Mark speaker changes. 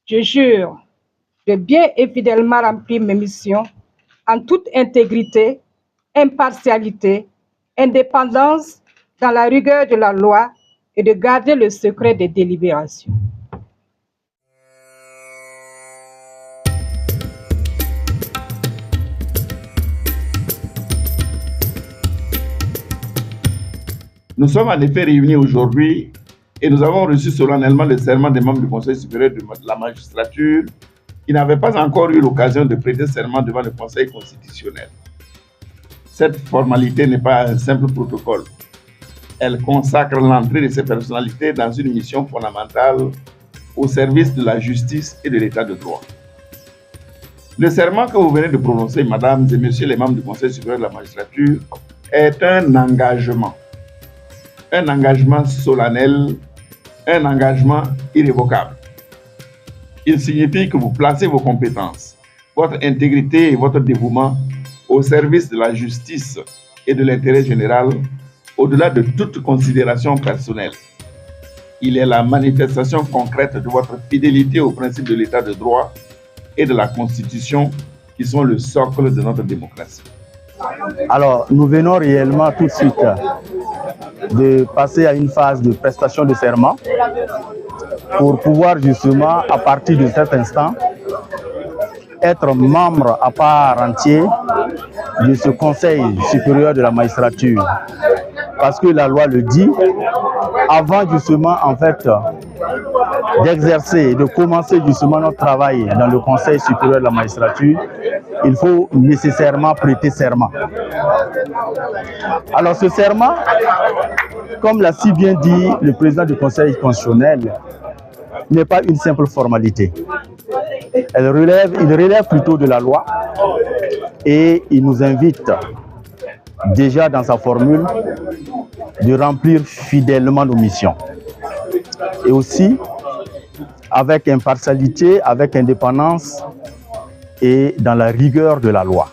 Speaker 1: Je jure de bien et fidèlement remplir mes missions en toute intégrité, impartialité, indépendance, dans la rigueur de la loi et de garder le secret des délibérations.
Speaker 2: Nous sommes en effet réunis aujourd'hui et nous avons reçu solennellement le serment des membres du Conseil supérieur de la magistrature qui n'avaient pas encore eu l'occasion de prêter serment devant le Conseil constitutionnel. Cette formalité n'est pas un simple protocole. Elle consacre l'entrée de ces personnalités dans une mission fondamentale au service de la justice et de l'état de droit. Le serment que vous venez de prononcer, mesdames et messieurs les membres du Conseil supérieur de la magistrature, est un engagement solennel, un engagement irrévocable. Il signifie que vous placez vos compétences, votre intégrité et votre dévouement au service de la justice et de l'intérêt général, au-delà de toute considération personnelle. Il est la manifestation concrète de votre fidélité aux principes de l'état de droit et de la Constitution qui sont le socle de notre démocratie.
Speaker 3: Alors, nous venons réellement tout de suite de passer à une phase de prestation de serment pour pouvoir justement, à partir de cet instant, être membre à part entière de ce Conseil supérieur de la magistrature. Parce que la loi le dit, avant justement, en fait, d'exercer et de commencer justement notre travail dans le Conseil supérieur de la magistrature, il faut nécessairement prêter serment. Alors ce serment, comme l'a si bien dit le président du Conseil constitutionnel, n'est pas une simple formalité. Il relève plutôt de la loi et il nous invite déjà dans sa formule de remplir fidèlement nos missions. Et aussi avec impartialité, avec indépendance et dans la rigueur de la loi.